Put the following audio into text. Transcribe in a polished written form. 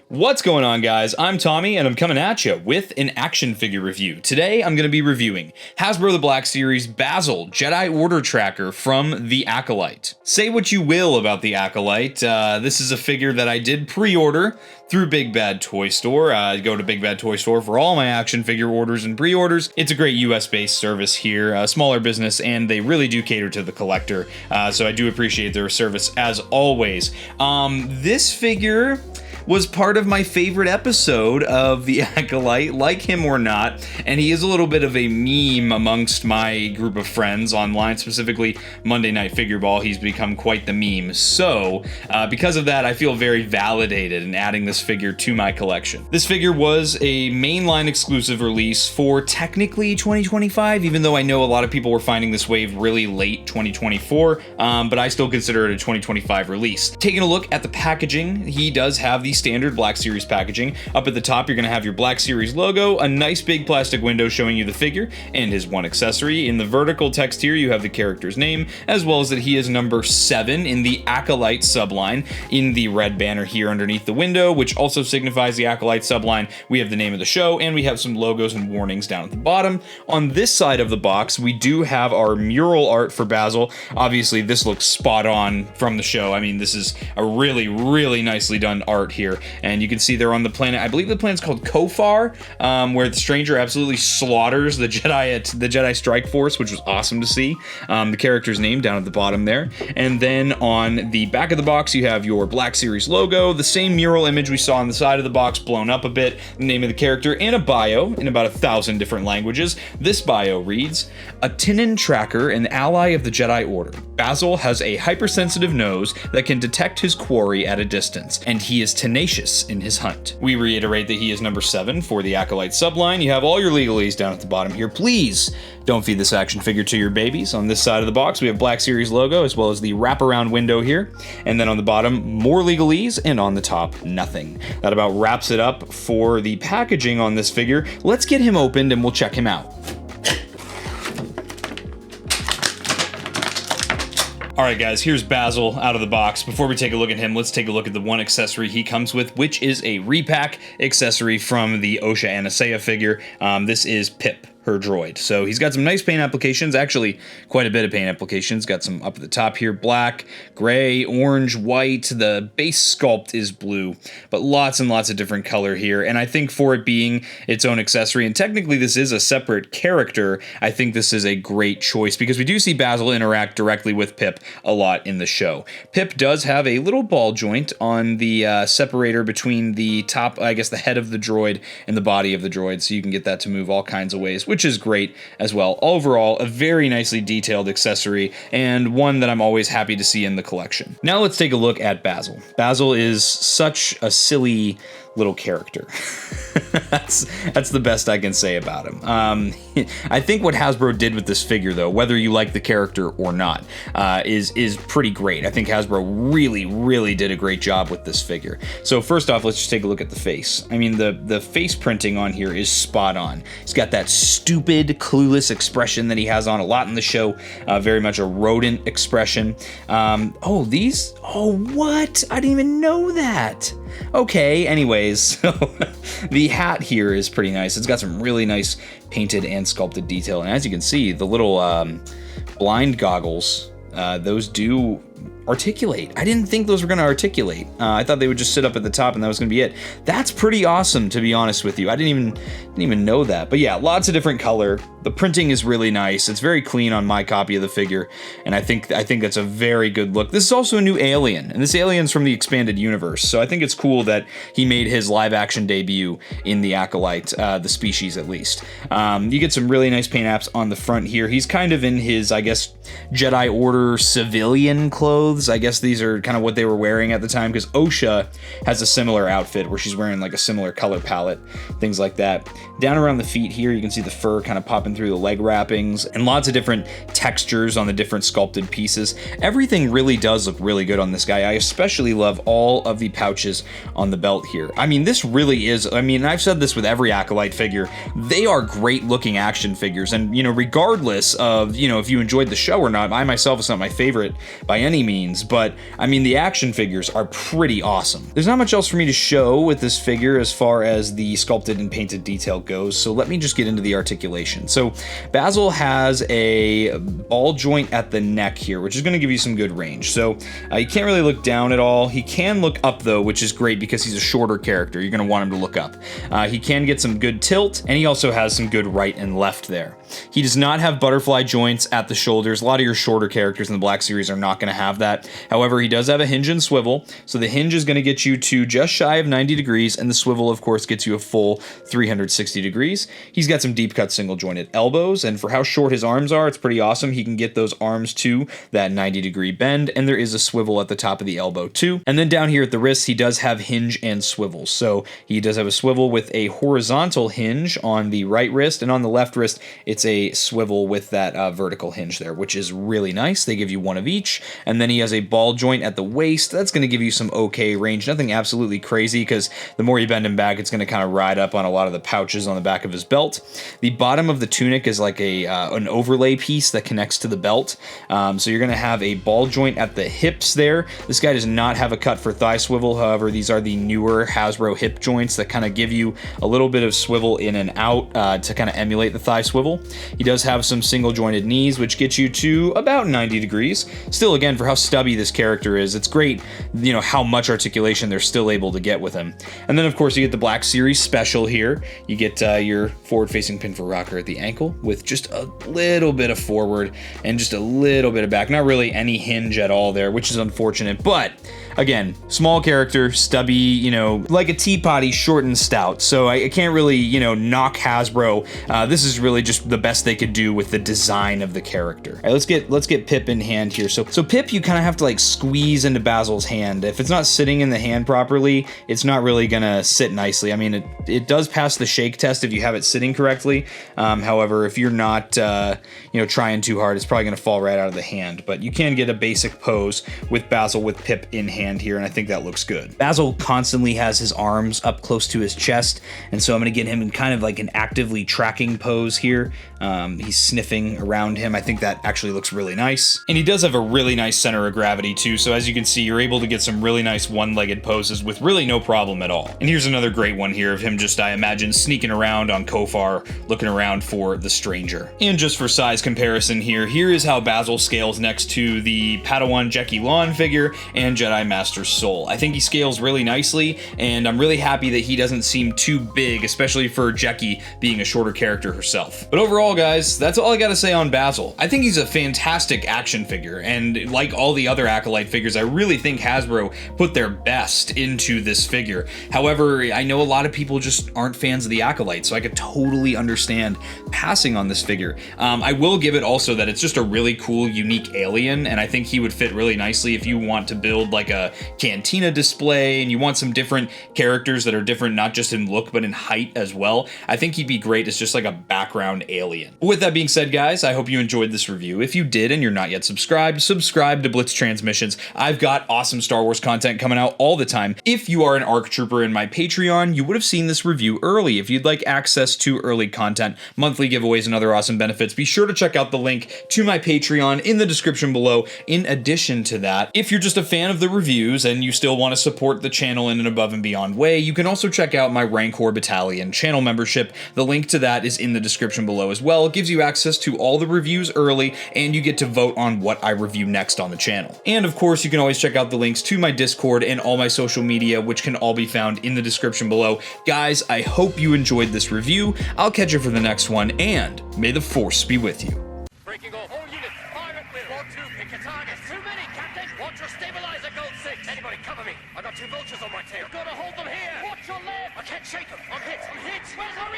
What's going on, guys? I'm Tommy, and I'm coming at you with an action figure review. Today, I'm going to be reviewing Hasbro The Black Series Bazil Jedi Order Tracker from the Acolyte. Say what you will about the Acolyte, this is a figure that I did pre-order through Big Bad Toy Store. Go to Big Bad Toy Store for all my action figure orders and pre-orders. It's a great US-based service here, a smaller business, and they really do cater to the collector, so I do appreciate their service as always. This figure was part of my favorite episode of the Acolyte, like him or not, and he is a little bit of a meme amongst my group of friends online, specifically Monday Night Figure Ball. He's become quite the meme. So, because of that, I feel very validated in adding this figure to my collection. This figure was a mainline exclusive release for technically 2025, even though I know a lot of people were finding this wave really late 2024, but I still consider it a 2025 release. Taking a look at the packaging, he does have the standard Black Series packaging. Up at the top, you're going to have your Black Series logo, a nice big plastic window showing you the figure, and his one accessory. In the vertical text here, you have the character's name, as well as that he is number 7 in the Acolyte subline. In the red banner here underneath the window, which also signifies the Acolyte subline, we have the name of the show, and we have some logos and warnings down at the bottom. On this side of the box, we do have our mural art for Bazil. Obviously, this looks spot on from the show. I mean, this is a really, really nicely done art here. And you can see they're on the planet, I believe the planet's called Kofar, where the stranger absolutely slaughters the Jedi Strike Force, which was awesome to see. The character's name down at the bottom there. And then on the back of the box, you have your Black Series logo, the same mural image we saw on the side of the box blown up a bit, the name of the character, and a bio in about 1,000 different languages. This bio reads, "A Tinin tracker, an ally of the Jedi Order. Bazil has a hypersensitive nose that can detect his quarry at a distance, and he is tenacious in his hunt." We reiterate that he is number 7 for the Acolyte subline. You have all your legalese down at the bottom here. Please don't feed this action figure to your babies. On this side of the box, we have Black Series logo, as well as the wraparound window here. And then on the bottom, more legalese, and on the top, nothing. That about wraps it up for the packaging on this figure. Let's get him opened and we'll check him out. Alright guys, here's Bazil out of the box. Before we take a look at him, let's take a look at the one accessory he comes with, which is a repack accessory from the Osha Anasaia figure. This is Pip, her droid. So he's got some nice paint applications, actually quite a bit of paint applications. Got some up at the top here, black, gray, orange, white. The base sculpt is blue, but lots and lots of different color here. And I think for it being its own accessory, and technically this is a separate character, I think this is a great choice because we do see Bazil interact directly with Pip a lot in the show. Pip does have a little ball joint on the separator between the top, I guess the head of the droid and the body of the droid, so you can get that to move all kinds of ways, which is great as well. Overall, a very nicely detailed accessory, and one that I'm always happy to see in the collection. Now let's take a look at Bazil. Bazil is such a silly little character. That's the best I can say about him. I think what Hasbro did with this figure, though, whether you like the character or not, is pretty great. I think Hasbro really did a great job with this figure. So first off, let's just take a look at the face. I mean, the face printing on here is spot on. He's got that stupid, clueless expression that he has on a lot in the show. Very much a rodent expression. Oh, what? I didn't even know that. Okay, anyways, so the hat here is pretty nice. It's got some really nice painted and sculpted detail. And as you can see, the little blind goggles, those do articulate. I didn't think those were going to articulate. I thought they would just sit up at the top and that was going to be it. That's pretty awesome, to be honest with you. I didn't even know that. But yeah, lots of different color. The printing is really nice. It's very clean on my copy of the figure, and I think that's a very good look. This is also a new alien, and this alien's from the expanded universe, so I think it's cool that he made his live-action debut in the Acolyte, the species at least. You get some really nice paint apps on the front here. He's kind of in his, I guess, Jedi Order civilian clothes. I guess these are kind of what they were wearing at the time, because Osha has a similar outfit where she's wearing like a similar color palette, things like that. Down around the feet here, you can see the fur kind of popping through the leg wrappings, and lots of different textures on the different sculpted pieces. Everything really does look really good on this guy. I especially love all of the pouches on the belt here. I mean, this really is, I mean, I've said this with every Acolyte figure, they are great looking action figures, and you know, regardless of, you know, if you enjoyed the show or not, I myself is not my favorite by any means, but I mean, the action figures are pretty awesome. There's not much else for me to show with this figure as far as the sculpted and painted detail goes, so let me just get into the articulation. So Bazil has a ball joint at the neck here, which is going to give you some good range. So you can't really look down at all. He can look up though, which is great because he's a shorter character. You're going to want him to look up. He can get some good tilt, and he also has some good right and left there. He does not have butterfly joints at the shoulders. A lot of your shorter characters in the Black Series are not going to have that. However, he does have a hinge and swivel, so the hinge is going to get you to just shy of 90 degrees, and the swivel, of course, gets you a full 360 degrees. He's got some deep cut single jointed elbows, and for how short his arms are, it's pretty awesome. He can get those arms to that 90 degree bend, and there is a swivel at the top of the elbow too. And then down here at the wrist, he does have hinge and swivel. So he does have a swivel with a horizontal hinge on the right wrist, and on the left wrist, it's a swivel with that vertical hinge there, which is really nice. They give you one of each. And then he has a ball joint at the waist. That's going to give you some okay range. Nothing absolutely crazy, because the more you bend him back, it's going to kind of ride up on a lot of the pouches on the back of his belt. The bottom of the tunic is like an overlay piece that connects to the belt. So you're going to have a ball joint at the hips there. This guy does not have a cut for thigh swivel. However, these are the newer Hasbro hip joints that kind of give you a little bit of swivel in and out to kind of emulate the thigh swivel. He does have some single jointed knees, which gets you to about 90 degrees. Still, again, for how stubby this character is, it's great, you know, how much articulation they're still able to get with him. And then, of course, you get the Black Series special here. You get your forward-facing pin for rocker at the ankle with just a little bit of forward and just a little bit of back. Not really any hinge at all there, which is unfortunate, but again, small character, stubby, you know, like a teapot, he's short and stout, so I can't really, you know, knock Hasbro. This is really just the best they could do with the design of the character. All right, let's get Pip in hand here. So Pip, you kind of have to like squeeze into Bazil's hand. If it's not sitting in the hand properly, it's not really gonna sit nicely. I mean, it does pass the shake test if you have it sitting correctly. However, if you're not, you know, trying too hard, it's probably gonna fall right out of the hand. But you can get a basic pose with Bazil with Pip in hand here, and I think that looks good. Bazil constantly has his arms up close to his chest, and so I'm going to get him in kind of like an actively tracking pose here. He's sniffing around him. I think that actually looks really nice. And he does have a really nice center of gravity too, so as you can see, you're able to get some really nice one-legged poses with really no problem at all. And here's another great one here of him just, I imagine, sneaking around on Kofar, looking around for the stranger. And just for size comparison here is how Bazil scales next to the Padawan Jeki Lawn figure and Jedi Master Soul. I think he scales really nicely, and I'm really happy that he doesn't seem too big, especially for Jeki being a shorter character herself. But overall, guys, that's all I gotta say on Bazil. I think he's a fantastic action figure, and like all the other Acolyte figures, I really think Hasbro put their best into this figure. However, I know a lot of people just aren't fans of the Acolyte, so I could totally understand passing on this figure. I will give it also that it's just a really cool, unique alien, and I think he would fit really nicely if you want to build like a cantina display and you want some different characters that are different not just in look but in height as well. I think he'd be great as just like a background alien. With that being said, guys, I hope you enjoyed this review. If you did and you're not yet subscribed, subscribe to Blitz Transmissions. I've got awesome Star Wars content coming out all the time. If you are an ARC Trooper in my Patreon, you would have seen this review early. If you'd like access to early content, monthly giveaways, and other awesome benefits, be sure to check out the link to my Patreon in the description below. In addition to that, if you're just a fan of the reviews and you still want to support the channel in an above and beyond way, you can also check out my Rancor Battalion channel membership. The link to that is in the description below as well. It gives you access to all the reviews early, and you get to vote on what I review next on the channel. And of course, you can always check out the links to my Discord and all my social media, which can all be found in the description below. Guys, I hope you enjoyed this review. I'll catch you for the next one, and may the Force be with you. Breaking off all units. Fire at will. 1-2, pick your targets. Too many, Captain. Watch your stabilizer, Gold 6. Anybody cover me. I got 2 vultures on my tail. You've got to hold them here. Watch your left. I can't shake them. I'm hit. I'm hit. Where's our